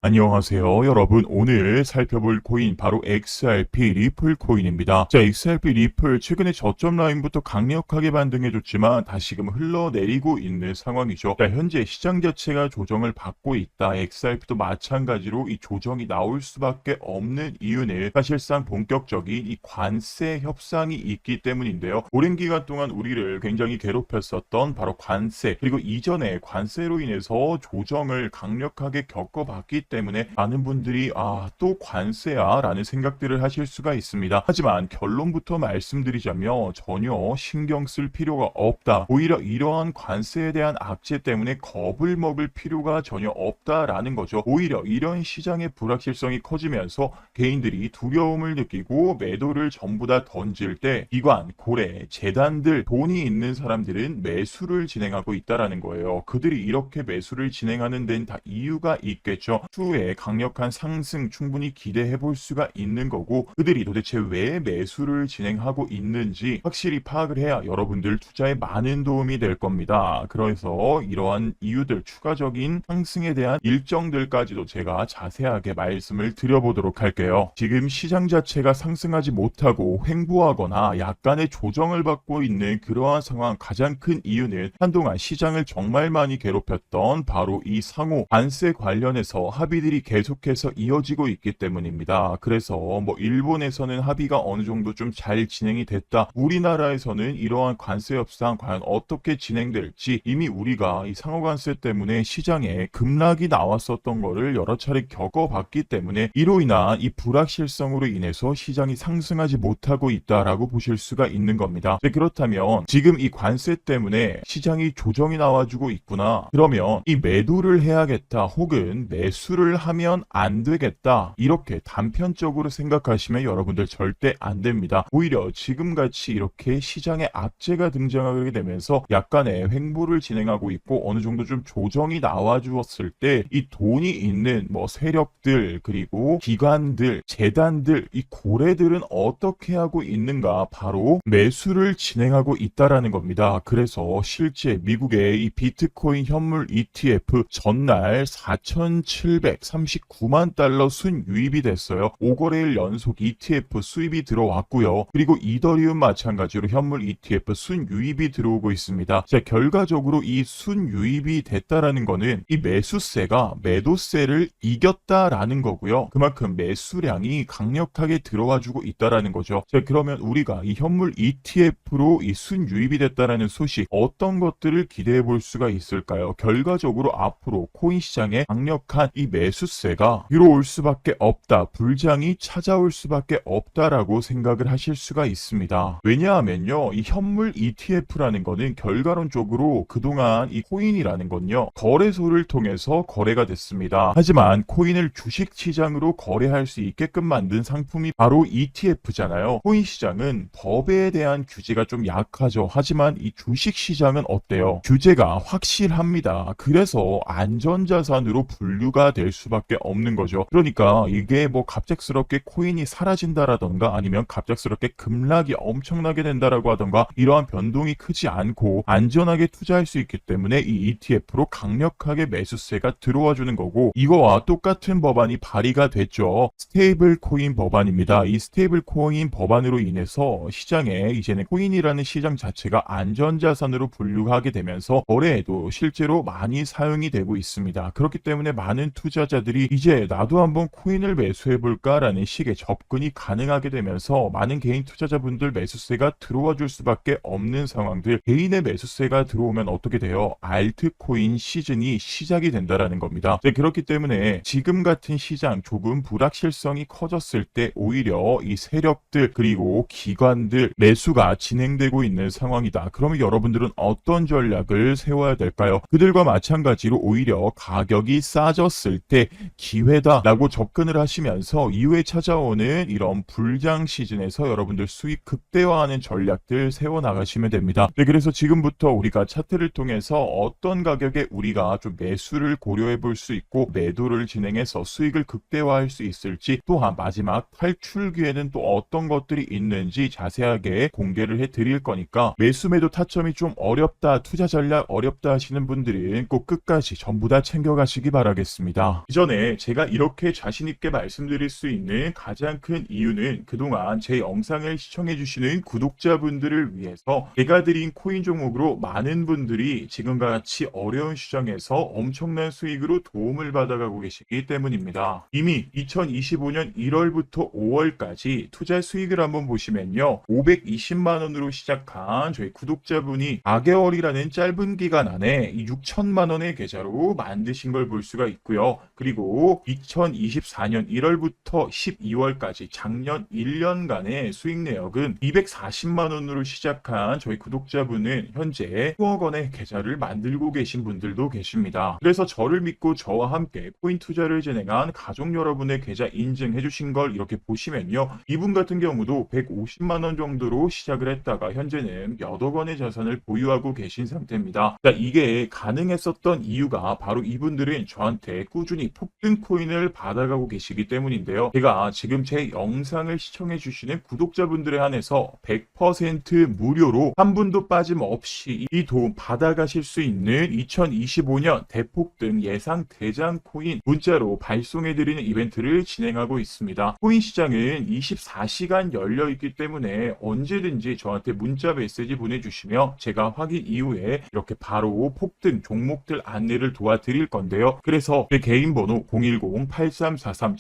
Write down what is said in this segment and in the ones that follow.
안녕하세요, 여러분. 오늘 살펴볼 코인 바로 XRP 리플 코인입니다. 자, XRP 리플 최근에 저점 라인부터 강력하게 반등해줬지만 다시금 흘러내리고 있는 상황이죠. 자, 현재 시장 자체가 조정을 받고 있다. XRP도 마찬가지로 이 조정이 나올 수밖에 없는 이유는 사실상 본격적인 이 관세 협상이 있기 때문인데요. 오랜 기간 동안 우리를 굉장히 괴롭혔었던 바로 관세, 그리고 이전에 관세로 인해서 조정을 강력하게 겪어봤기 때문에 많은 분들이 또 관세야 라는 생각들을 하실 수가 있습니다. 하지만 결론부터 말씀드리자면 전혀 신경 쓸 필요가 없다. 오히려 이러한 관세에 대한 악재 때문에 겁을 먹을 필요가 전혀 없다라는 거죠. 오히려 이런 시장의 불확실성이 커지면서 개인들이 두려움을 느끼고 매도를 전부 다 던질 때 기관, 고래, 재단들, 돈이 있는 사람들은 매수를 진행하고 있다라는 거예요. 그들이 이렇게 매수를 진행하는 데는 다 이유가 있겠죠. 추후에 강력한 상승 충분히 기대해 볼 수가 있는 거고, 그들이 도대체 왜 매수를 진행하고 있는지 확실히 파악을 해야 여러분들 투자에 많은 도움이 될 겁니다. 그래서 이러한 이유들, 추가적인 상승에 대한 일정들까지도 제가 자세하게 말씀을 드려보도록 할게요. 지금 시장 자체가 상승하지 못하고 횡보하거나 약간의 조정을 받고 있는 그러한 상황, 가장 큰 이유는 한동안 시장을 정말 많이 괴롭혔던 바로 이 상호 관세 관련해서 합의들이 계속해서 이어지고 있기 때문입니다. 그래서 일본에서는 합의가 어느 정도 좀 잘 진행이 됐다. 우리나라에서는 이러한 관세 협상 과연 어떻게 진행될지 이미 우리가 이 상호 관세 때문에 시장에 급락이 나왔었던 거를 여러 차례 겪어봤기 때문에 이로 인한 이 불확실성으로 인해서 시장이 상승하지 못하고 있다라고 보실 수가 있는 겁니다. 그렇다면 지금 이 관세 때문에 시장이 조정이 나와주고 있구나. 그러면 이 매도를 해야겠다, 혹은 매수를 하면 안 되겠다, 이렇게 단편적으로 생각하시면 여러분들 절대 안 됩니다. 오히려 지금같이 이렇게 시장에 악재가 등장하게 되면서 약간의 횡보를 진행하고 있고 어느 정도 좀 조정이 나와 주었을 때 이 돈이 있는 세력들, 그리고 기관들, 재단들, 이 고래들은 어떻게 하고 있는가? 바로 매수를 진행하고 있다라는 겁니다. 그래서 실제 미국의 이 비트코인 현물 ETF 전날 4,739만 달러 순유입이 됐어요. 5거래일 연속 ETF 수입이 들어왔고요. 그리고 이더리움 마찬가지로 현물 ETF 순유입이 들어오고 있습니다. 자, 결과적으로 이 순유입이 됐다라는 거는 이 매수세가 매도세를 이겼다라는 거고요. 그만큼 매수량이 강력하게 들어와주고 있다라는 거죠. 자, 그러면 우리가 이 현물 ETF로 이 순유입이 됐다라는 소식, 어떤 것들을 기대해 볼 수가 있을까요? 결과적으로 앞으로 코인 시장에 강력한 이 매수세가 들어올 수밖에 없다, 불장이 찾아올 수밖에 없다라고 생각을 하실 수가 있습니다. 왜냐하면요, 이 현물 ETF라는 거는 결과론적으로 그동안 이 코인이라는 건요, 거래소를 통해서 거래가 됐습니다. 하지만 코인을 주식시장으로 거래할 수 있게끔 만든 상품이 바로 ETF잖아요. 코인 시장은 법에 대한 규제가 좀 약하죠. 하지만 이 주식시장은 어때요? 규제가 확실합니다. 그래서 안전자산으로 분류가 될 수밖에 없는 거죠. 그러니까 이게 갑작스럽게 코인이 사라진다라던가 아니면 갑작스럽게 급락이 엄청나게 된다라고 하던가 이러한 변동이 크지 않고 안전하게 투자할 수 있기 때문에 이 ETF로 강력하게 매수세가 들어와 주는 거고, 이거와 똑같은 법안이 발의가 됐죠. 스테이블 코인 법안입니다. 이 스테이블 코인 법안으로 인해서 시장에 이제는 코인이라는 시장 자체가 안전자산으로 분류하게 되면서 거래에도 실제로 많이 사용이 되고 있습니다. 그렇기 때문에 많은 투자자들이 이제 나도 한번 코인을 매수해볼까라는 식의 접근이 가능하게 되면서 많은 개인 투자자분들 매수세가 들어와 줄 수밖에 없는 상황들, 개인의 매수세가 들어오면 어떻게 돼요? 알트코인 시즌이 시작이 된다라는 겁니다. 그렇기 때문에 지금 같은 시장 조금 불확실성이 커졌을 때 오히려 이 세력들, 그리고 기관들 매수가 진행되고 있는 상황이다. 그러면 여러분들은 어떤 전략을 세워야 될까요? 그들과 마찬가지로 오히려 가격이 싸졌을 때 기회다라고 접근을 하시면서 이후에 찾아오는 이런 불장 시즌에서 여러분들 수익 극대화하는 전략들 세워나가시면 됩니다. 그래서 지금부터 우리가 차트를 통해서 어떤 가격에 우리가 좀 매수를 고려해 볼 수 있고 매도를 진행해서 수익을 극대화할 수 있을지, 또한 마지막 탈출 기회는 또 어떤 것들이 있는지 자세하게 공개를 해 드릴 거니까 매수 매도 타점이 좀 어렵다, 투자 전략 어렵다 하시는 분들은 꼭 끝까지 전부 다 챙겨가시기 바라겠습니다. 있습니다. 이전에 제가 이렇게 자신있게 말씀드릴 수 있는 가장 큰 이유는 그동안 제 영상을 시청해주시는 구독자분들을 위해서 제가 드린 코인 종목으로 많은 분들이 지금과 같이 어려운 시장에서 엄청난 수익으로 도움을 받아가고 계시기 때문입니다. 이미 2025년 1월부터 5월까지 투자 수익을 한번 보시면요. 520만원으로 시작한 저희 구독자분이 4개월이라는 짧은 기간 안에 6천만원의 계좌로 만드신 걸 볼 수가 있고요. 그리고 2024년 1월부터 12월까지 작년 1년간의 수익 내역은 240만원으로 시작한 저희 구독자분은 현재 수억 원의 계좌를 만들고 계신 분들도 계십니다. 그래서 저를 믿고 저와 함께 코인 투자를 진행한 가족 여러분의 계좌 인증해 주신 걸 이렇게 보시면요. 이분 같은 경우도 150만원 정도로 시작을 했다가 현재는 몇억 원의 자산을 보유하고 계신 상태입니다. 자, 이게 가능했었던 이유가 바로 이분들은 저한테 꾸준히 폭등 코인을 받아가고 계시기 때문인데요. 제가 지금 제 영상을 시청해 주시는 구독자분들에 한해서 100% 무료로 한 분도 빠짐없이 이 도움 받아가실 수 있는 2025년 대폭등 예상 대장 코인 문자로 발송해 드리는 이벤트를 진행하고 있습니다. 코인 시장은 24시간 열려 있기 때문에 언제든지 저한테 문자 메시지 보내주시면 제가 확인 이후에 이렇게 바로 폭등 종목들 안내를 도와드릴 건데요. 그래서 제 개인 번호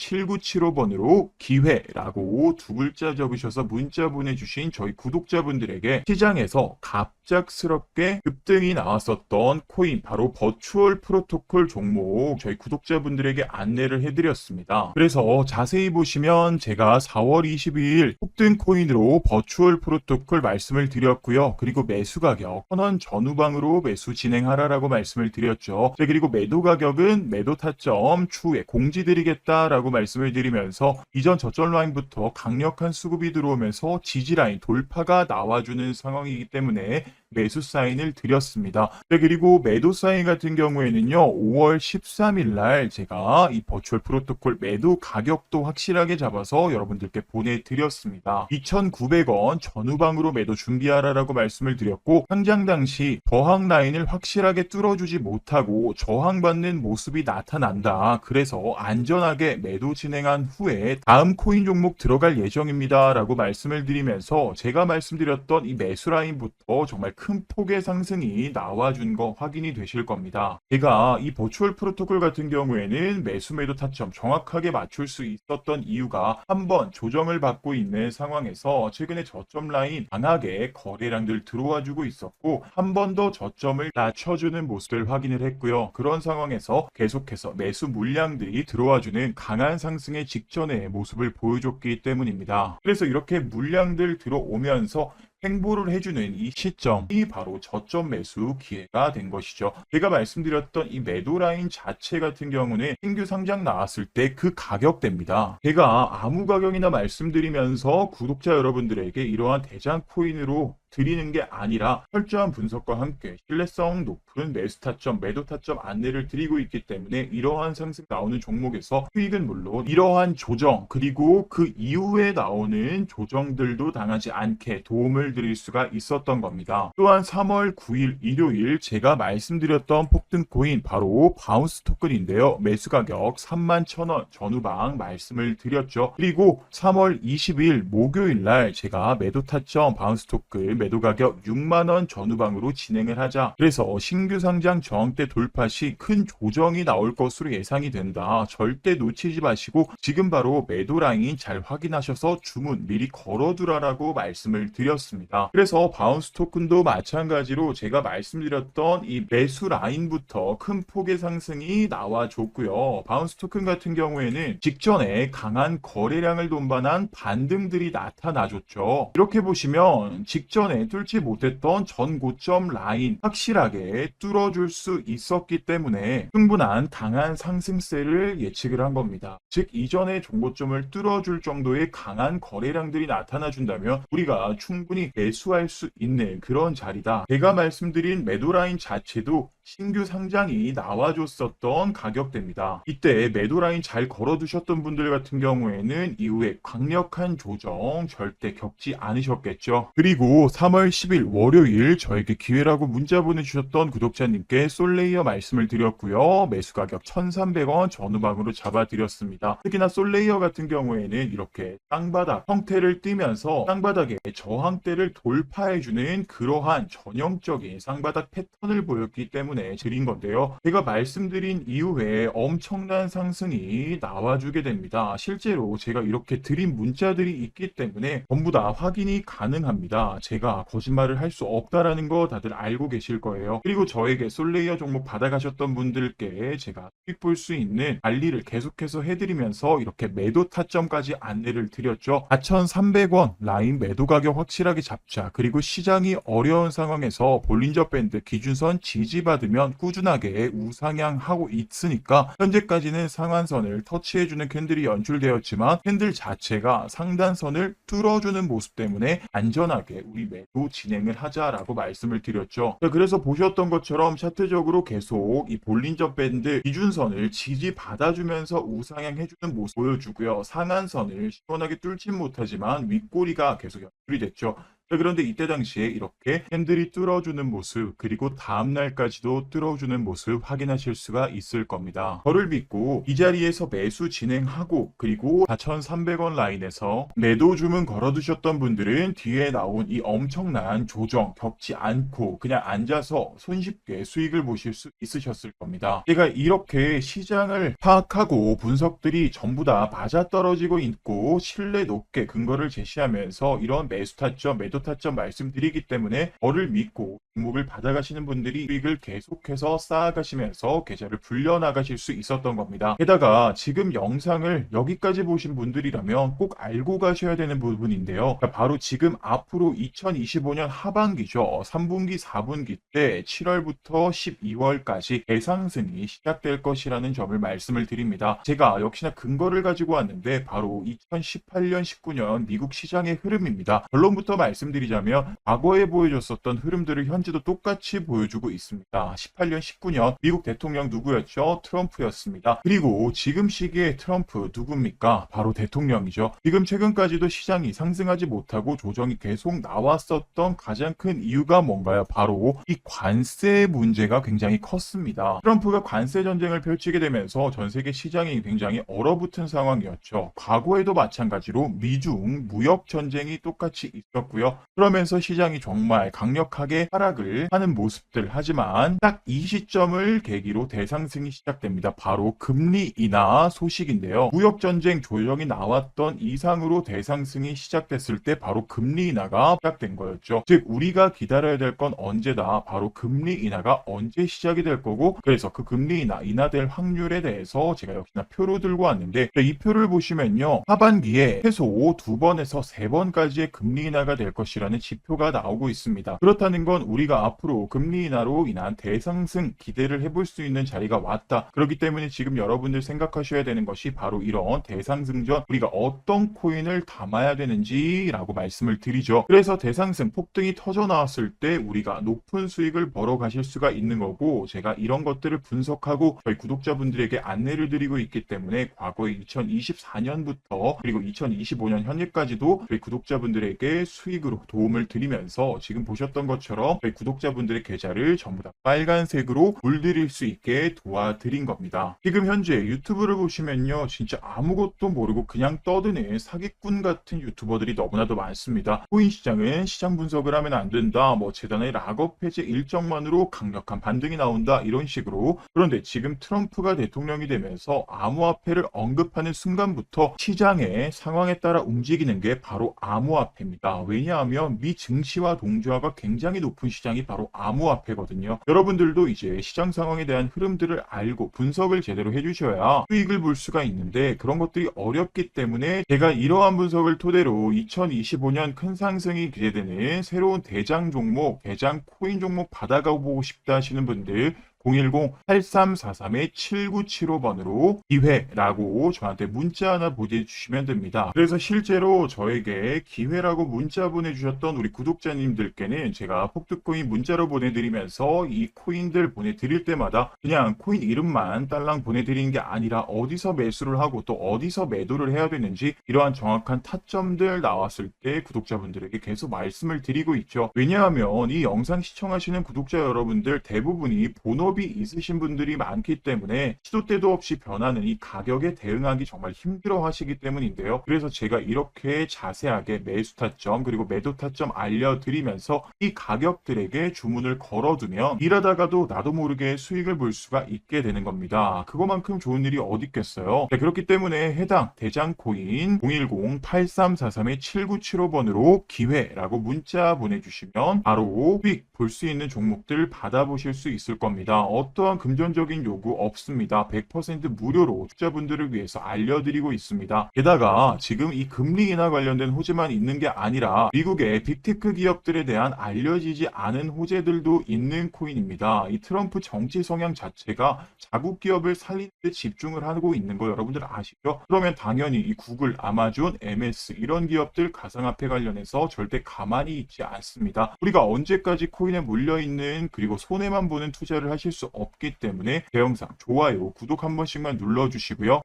010-8343-7975번으로 기회라고 두 글자 적으셔서 문자 보내주신 저희 구독자분들에게 시장에서 갑작스럽게 급등이 나왔었던 코인 바로 버추얼 프로토콜 종목 저희 구독자분들에게 안내를 해드렸습니다. 그래서 자세히 보시면 제가 4월 22일 폭등 코인으로 버추얼 프로토콜 말씀을 드렸고요. 그리고 매수 가격 1000원 전후방으로 매수 진행하라라고 말씀을 드렸죠. 그리고 매도 가격은 매도 타점 추후에 공지드리겠다라고 말씀을 드리면서 이전 저점 라인부터 강력한 수급이 들어오면서 지지 라인 돌파가 나와주는 상황이기 때문에 매수 사인을 드렸습니다. 그리고 매도 사인 같은 경우에는요. 5월 13일 날 제가 이 버추얼 프로토콜 매도 가격도 확실하게 잡아서 여러분들께 보내드렸습니다. 2,900원 전후방으로 매도 준비하라라고 말씀을 드렸고 상장 당시 저항 라인을 확실하게 뚫어주지 못하고 저항받는 모습이 나타난다. 그래서 안전하게 매도 진행한 후에 다음 코인 종목 들어갈 예정입니다. 라고 말씀을 드리면서 제가 말씀드렸던 이 매수 라인부터 정말 큰 폭의 상승이 나와준 거 확인이 되실 겁니다. 제가 이 버추얼 프로토콜 같은 경우에는 매수 매도 타점 정확하게 맞출 수 있었던 이유가 한번 조정을 받고 있는 상황에서 최근에 저점 라인 강하게 거래량들 들어와 주고 있었고 한 번 더 저점을 낮춰주는 모습을 확인을 했고요. 그런 상황에서 계속해서 매수 물량들이 들어와 주는 강한 상승의 직전의 모습을 보여줬기 때문입니다. 그래서 이렇게 물량들 들어오면서 행보를 해주는 이 시점이 바로 저점 매수 기회가 된 것이죠. 제가 말씀드렸던 이 매도 라인 자체 같은 경우는 신규 상장 나왔을 때 그 가격대입니다. 제가 아무 가격이나 말씀드리면서 구독자 여러분들에게 이러한 대장 코인으로 드리는 게 아니라 철저한 분석과 함께 신뢰성 높은 매수 타점, 매도 타점 안내를 드리고 있기 때문에 이러한 상승 나오는 종목에서 수익은 물론 이러한 조정 그리고 그 이후에 나오는 조정들도 당하지 않게 도움을 드릴 수가 있었던 겁니다. 또한 3월 9일 일요일 제가 말씀드렸던 폭등 코인 바로 바운스 토큰인데요. 매수 가격 31,000원 전후방 말씀을 드렸죠. 그리고 3월 20일 목요일 날 제가 매도 타점 바운스 토큰 매도 가격 6만원 전후방으로 진행을 하자. 그래서 신규 상장 저항대 돌파 시 큰 조정이 나올 것으로 예상이 된다. 절대 놓치지 마시고 지금 바로 매도 라인 잘 확인하셔서 주문 미리 걸어두라라고 말씀을 드렸습니다. 그래서 바운스 토큰도 마찬가지로 제가 말씀드렸던 이 매수 라인부터 큰 폭의 상승이 나와줬고요. 바운스 토큰 같은 경우에는 직전에 강한 거래량을 동반한 반등들이 나타나줬죠. 이렇게 보시면 직전에 뚫지 못했던 전 고점 라인 확실하게 뚫어줄 수 있었기 때문에 충분한 강한 상승세를 예측을 한 겁니다. 즉 이전의 종고점을 뚫어줄 정도의 강한 거래량들이 나타나준다면 우리가 충분히 매수할 수 있는 그런 자리다. 제가 말씀드린 매도 라인 자체도 신규 상장이 나와줬었던 가격대입니다. 이때 매도 라인 잘 걸어두셨던 분들 같은 경우에는 이후에 강력한 조정 절대 겪지 않으셨겠죠. 그리고 3월 10일 월요일 저에게 기회라고 문자 보내주셨던 구독자님께 솔레이어 말씀을 드렸고요. 매수 가격 1,300원 전후방으로 잡아드렸습니다. 특히나 솔레이어 같은 경우에는 이렇게 땅바닥 형태를 띠면서 땅바닥의 저항대를 돌파해주는 그러한 전형적인 쌍바닥 패턴을 보였기 때문에 드린 건데요. 제가 말씀드린 이후에 엄청난 상승이 나와주게 됩니다. 실제로 제가 이렇게 드린 문자들이 있기 때문에 전부 다 확인이 가능합니다. 제가 거짓말을 할 수 없다라는 거 다들 알고 계실 거예요. 그리고 저에게 솔레이어 종목 받아가셨던 분들께 제가 수익 볼 수 있는 관리를 계속해서 해드리면서 이렇게 매도 타점까지 안내를 드렸죠. 4,300원 라인 매도 가격 확실하게 잡자. 그리고 시장이 어려운 상황에서 볼린저 밴드 기준선 지지받으면 꾸준하게 우상향하고 있으니까 현재까지는 상한선을 터치해주는 캔들이 연출되었지만 캔들 자체가 상단선을 뚫어주는 모습 때문에 안전하게 우리 매도 진행을 하자라고 말씀을 드렸죠. 그래서 보셨던 것처럼 차트적으로 계속 이 볼린저 밴드 기준선을 지지받아주면서 우상향해주는 모습 보여주고요. 상한선을 시원하게 뚫진 못하지만 윗꼬리가 계속 연출이 됐죠. 그런데 이때 당시에 이렇게 캔들이 뚫어주는 모습 그리고 다음날까지도 뚫어주는 모습 확인하실 수가 있을 겁니다. 저를 믿고 이 자리에서 매수 진행하고 그리고 4,300원 라인에서 매도 주문 걸어두셨던 분들은 뒤에 나온 이 엄청난 조정 겪지 않고 그냥 앉아서 손쉽게 수익을 보실 수 있으셨을 겁니다. 제가 이렇게 시장을 파악하고 분석들이 전부 다 맞아떨어지고 있고 신뢰 높게 근거를 제시하면서 이런 매수 타점 매도 타점 말씀드리기 때문에 저를 믿고 종목을 받아가시는 분들이 수익을 계속해서 쌓아가시면서 계좌를 불려나가실 수 있었던 겁니다. 게다가 지금 영상을 여기까지 보신 분들이라면 꼭 알고 가셔야 되는 부분인데요. 바로 지금 앞으로 2025년 하반기죠. 3분기, 4분기 때 7월부터 12월까지 대상승이 시작될 것이라는 점을 말씀을 드립니다. 제가 역시나 근거를 가지고 왔는데 바로 2018년, 19년 미국 시장의 흐름입니다. 결론부터 말씀드리자면 과거에 보여줬었던 흐름들을 현재도 똑같이 보여주고 있습니다. 18년, 19년 미국 대통령 누구였죠? 트럼프였습니다. 그리고 지금 시기에 트럼프 누굽니까? 바로 대통령이죠. 지금 최근까지도 시장이 상승하지 못하고 조정이 계속 나왔었던 가장 큰 이유가 뭔가요? 바로 이 관세 문제가 굉장히 컸습니다. 트럼프가 관세 전쟁을 펼치게 되면서 전 세계 시장이 굉장히 얼어붙은 상황이었죠. 과거에도 마찬가지로 미중 무역 전쟁이 똑같이 있었고요. 그러면서 시장이 정말 강력하게 하락을 하는 모습들 하지만 딱 이 시점을 계기로 대상승이 시작됩니다. 바로 금리 인하 소식인데요. 무역 전쟁 조정이 나왔던 이상으로 대상승이 시작됐을 때 바로 금리 인하가 시작된 거였죠. 즉 우리가 기다려야 될 건 언제다. 바로 금리 인하가 언제 시작이 될 거고 그래서 그 금리 인하될 확률에 대해서 제가 역시나 표로 들고 왔는데 이 표를 보시면요. 하반기에 최소 2번에서 3번까지의 금리 인하가 될 것이라는 지표가 나오고 있습니다. 그렇다는 건 우리가 앞으로 금리 인하로 인한 대상승 기대를 해볼 수 있는 자리가 왔다. 그렇기 때문에 지금 여러분들 생각하셔야 되는 것이 바로 이런 대상승 전 우리가 어떤 코인을 담아야 되는지라고 말씀을 드리죠. 그래서 대상승 폭등이 터져 나왔을 때 우리가 높은 수익을 벌어 가실 수가 있는 거고 제가 이런 것들을 분석하고 저희 구독자분들에게 안내를 드리고 있기 때문에 과거에 2024년부터 그리고 2025년 현재까지도 저희 구독자분들에게 수익으로 도움을 드리면서 지금 보셨던 것처럼 저희 구독자분들의 계좌를 전부 다 빨간색으로 물들일 수 있게 도와드린 겁니다. 지금 현재 유튜브를 보시면요. 진짜 아무것도 모르고 그냥 떠드는 사기꾼 같은 유튜버들이 너무나도 많습니다. 코인 시장은 시장 분석을 하면 안 된다. 재단의 락업 해제 일정만으로 강력한 반등이 나온다. 이런 식으로. 그런데 지금 트럼프가 대통령이 되면서 암호화폐를 언급하는 순간부터 시장의 상황에 따라 움직이는 게 바로 암호화폐입니다. 왜냐하면 미 증시와 동조화가 굉장히 높은 시장이 바로 암호화폐거든요. 여러분들도 이제 시장 상황에 대한 흐름들을 알고 분석을 제대로 해주셔야 수익을 볼 수가 있는데 그런 것들이 어렵기 때문에 제가 이러한 분석을 토대로 2025년 큰 상승이 기대되는 새로운 대장 종목, 대장 코인 종목 받아가고 싶다 하시는 분들 010-8343-7975번으로 기회라고 저한테 문자 하나 보내주시면 됩니다. 그래서 실제로 저에게 기회라고 문자 보내주셨던 우리 구독자님들께는 제가 폭트코인 문자로 보내드리면서 이 코인들 보내드릴 때마다 그냥 코인 이름만 딸랑 보내드리는 게 아니라 어디서 매수를 하고 또 어디서 매도를 해야 되는지 이러한 정확한 타점들 나왔을 때 구독자분들에게 계속 말씀을 드리고 있죠. 왜냐하면 이 영상 시청하시는 구독자 여러분들 대부분이 본업이 있으신 분들이 많기 때문에 시도 때도 없이 변하는 이 가격에 대응하기 정말 힘들어 하시기 때문인데요. 그래서 제가 이렇게 자세하게 매수 타점 그리고 매도 타점 알려드리면서 이 가격들에게 주문을 걸어두면 일하다가도 나도 모르게 수익을 볼 수가 있게 되는 겁니다. 그거만큼 좋은 일이 어디 있겠어요. 네, 그렇기 때문에 해당 대장코인 010-8343-7975번으로 기회라고 문자 보내주시면 바로 수익 볼 수 있는 종목들 받아보실 수 있을 겁니다. 어떠한 금전적인 요구 없습니다. 100% 무료로 투자분들을 위해서 알려드리고 있습니다. 게다가 지금 이 금리 인하 관련된 호재만 있는 게 아니라 미국의 빅테크 기업들에 대한 알려지지 않은 호재들도 있는 코인입니다. 이 트럼프 정치 성향 자체가 자국 기업을 살리는 데 집중을 하고 있는 거 여러분들 아시죠? 그러면 당연히 이 구글, 아마존, MS 이런 기업들 가상화폐 관련해서 절대 가만히 있지 않습니다. 우리가 언제까지 코인에 몰려있는 그리고 손해만 보는 투자를 하실 수 없기 때문에 제 영상 좋아요, 구독 한 번씩만 눌러주시고요.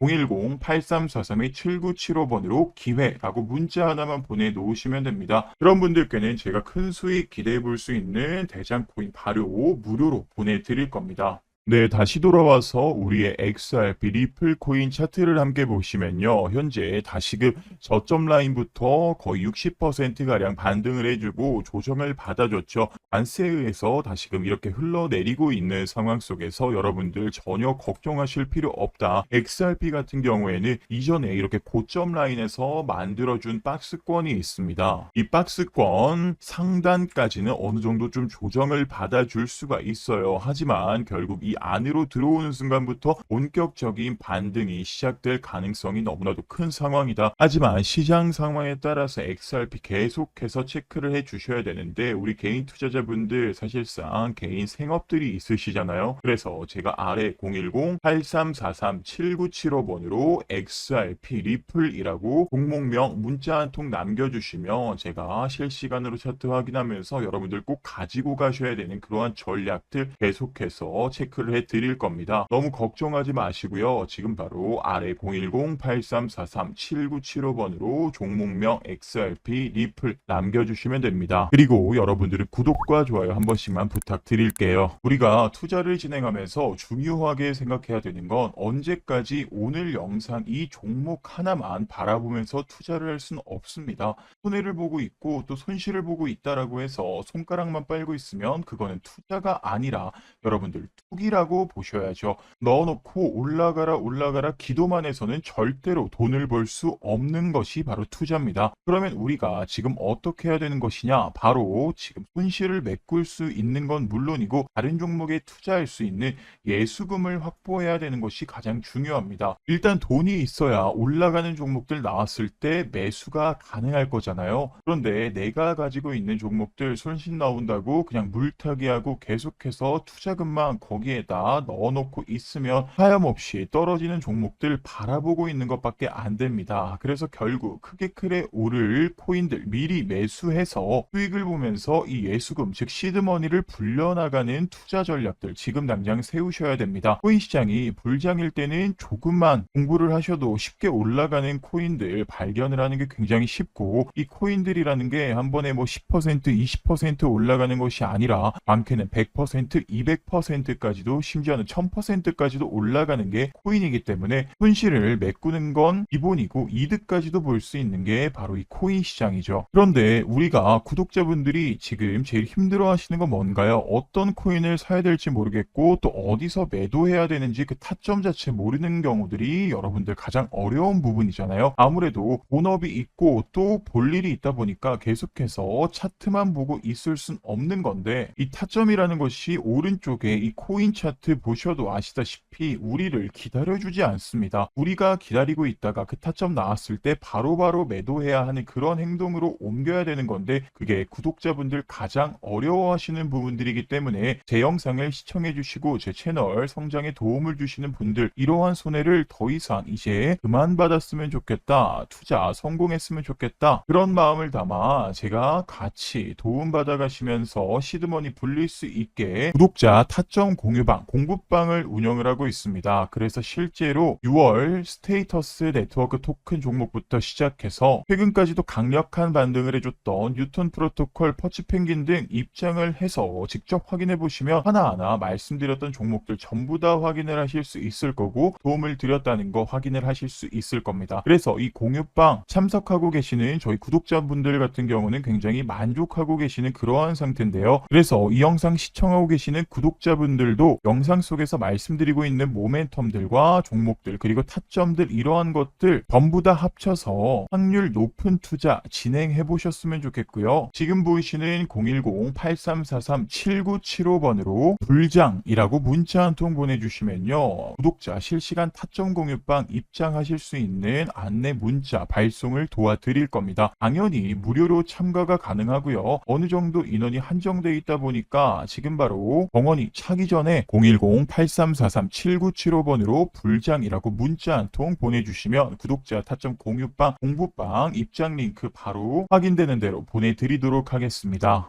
010-8343-7975번으로 기회라고 문자 하나만 보내놓으시면 됩니다. 그런 분들께는 제가 큰 수익 기대해 볼 수 있는 대장코인 바로 무료로 보내드릴 겁니다. 네, 다시 돌아와서 우리의 XRP 리플 코인 차트를 함께 보시면요. 현재 다시금 저점 라인부터 거의 60%가량 반등을 해주고 조정을 받아줬죠. 관세에 의해서 다시금 이렇게 흘러내리고 있는 상황 속에서 여러분들 전혀 걱정하실 필요 없다. XRP 같은 경우에는 이전에 이렇게 고점 라인에서 만들어준 박스권이 있습니다. 이 박스권 상단까지는 어느 정도 좀 조정을 받아줄 수가 있어요. 하지만 결국 이 안으로 들어오는 순간부터 본격적인 반등이 시작될 가능성이 너무나도 큰 상황이다. 하지만 시장 상황에 따라서 XRP 계속해서 체크를 해 주셔야 되는데 우리 개인 투자자분들 사실상 개인 생업들이 있으시잖아요. 그래서 제가 아래 010-8343-7975번으로 XRP 리플이라고 종목명 문자 한 통 남겨주시면 제가 실시간으로 차트 확인하면서 여러분들 꼭 가지고 가셔야 되는 그러한 전략들 계속해서 체크를 해드릴 겁니다. 너무 걱정하지 마시고요. 지금 바로 아래 010-8343-7975번으로 종목명 XRP 리플 남겨주시면 됩니다. 그리고 여러분들은 구독과 좋아요 한 번씩만 부탁드릴게요. 우리가 투자를 진행하면서 중요하게 생각해야 되는 건 언제까지 오늘 영상 이 종목 하나만 바라보면서 투자를 할 수는 없습니다. 손해를 보고 있고 또 손실을 보고 있다라고 해서 손가락만 빨고 있으면 그거는 투자가 아니라 여러분들 투기라고 보셔야죠. 넣어놓고 올라가라 기도만 해서는 절대로 돈을 벌 수 없는 것이 바로 투자입니다. 그러면 우리가 지금 어떻게 해야 되는 것이냐? 바로 지금 손실을 메꿀 수 있는 건 물론이고 다른 종목에 투자할 수 있는 예수금을 확보해야 되는 것이 가장 중요합니다. 일단 돈이 있어야 올라가는 종목들 나왔을 때 매수가 가능할 거잖아요. 그런데 내가 가지고 있는 종목들 손실 나온다고 그냥 물타기하고 계속해서 투자금만 거기에다 넣어놓고 있으면 하염없이 떨어지는 종목들 바라보고 있는 것밖에 안 됩니다. 그래서 결국 크게 오를 코인들 미리 매수해서 수익을 보면서 이 예수금 즉 시드머니를 불려나가는 투자 전략들 지금 당장 세우셔야 됩니다. 코인 시장이 불장일 때는 조금만 공부를 하셔도 쉽게 올라가는 코인들 발견을 하는 게 굉장히 쉽고 이 코인들이라는 게 한 번에 뭐 10% 20% 올라가는 것이 아니라 많게는 100% 200%까지도 심지어는 1000%까지도 올라가는 게 코인이기 때문에 손실을 메꾸는 건 기본이고 이득까지도 볼 수 있는 게 바로 이 코인 시장이죠. 그런데 우리가 구독자분들이 지금 제일 힘들어 하시는 건 뭔가요? 어떤 코인을 사야 될지 모르겠고 또 어디서 매도해야 되는지 그 타점 자체 모르는 경우들이 여러분들 가장 어려운 부분이잖아요. 아무래도 본업이 있고 또 볼 일이 있다 보니까 계속해서 차트만 보고 있을 순 없는 건데 이 타점이라는 것이 오른쪽에 이 코인 차트 보셔도 아시다시피 우리를 기다려주지 않습니다. 우리가 기다리고 있다가 그 타점 나왔을 때 바로바로 매도해야 하는 그런 행동으로 옮겨야 되는 건데, 그게 구독자분들 가장 어려워하시는 부분들이기 때문에 제 영상을 시청해 주시고 제 채널 성장에 도움을 주시는 분들, 이러한 손해를 더 이상 이제 그만 받았으면 좋겠다, 투자 성공했으면 좋겠다, 그런 마음을 담아 제가 같이 도움받아 가시면서 시드머니 불릴 수 있게 구독자 타점 공유방, 공부방을 운영을 하고 있습니다. 그래서 실제로 6월 스테이터스 네트워크 토큰 종목부터 시작해서 최근까지도 강력한 반등을 해줬던 뉴턴 프로토콜, 퍼치펭귄 등 입장을 해서 직접 확인해 보시면 하나하나 말씀드렸던 종목들 전부 다 확인을 하실 수 있을 거고, 도움을 드렸다는 거 확인을 하실 수 있을 겁니다. 그래서 이 공유방 참석하고 계시는 저희 구독자분들 같은 경우는 굉장히 만족하고 계시는 그러한 상태인데요. 그래서 이 영상 시청하고 계시는 구독자분들도 영상 속에서 말씀드리고 있는 모멘텀들과 종목들, 그리고 타점들, 이러한 것들 전부 다 합쳐서 확률 높은 투자 진행해 보셨으면 좋겠고요. 지금 보이시는 010-8343-7975번으로 불장이라고 문자 한 통 보내주시면요, 구독자 실시간 타점 공유방 입장하실 수 있는 안내 문자 발송을 도와드릴 겁니다. 당연히 무료로 참가가 가능하고요. 어느 정도 인원이 한정돼 있다 보니까 지금 바로 정원이 차기 전에 010-8343-7975번으로 불장이라고 문자 한 통 보내주시면 구독자 타점 공유방, 공부방 입장 링크 바로 확인되는 대로 보내드리도록 하겠습니다.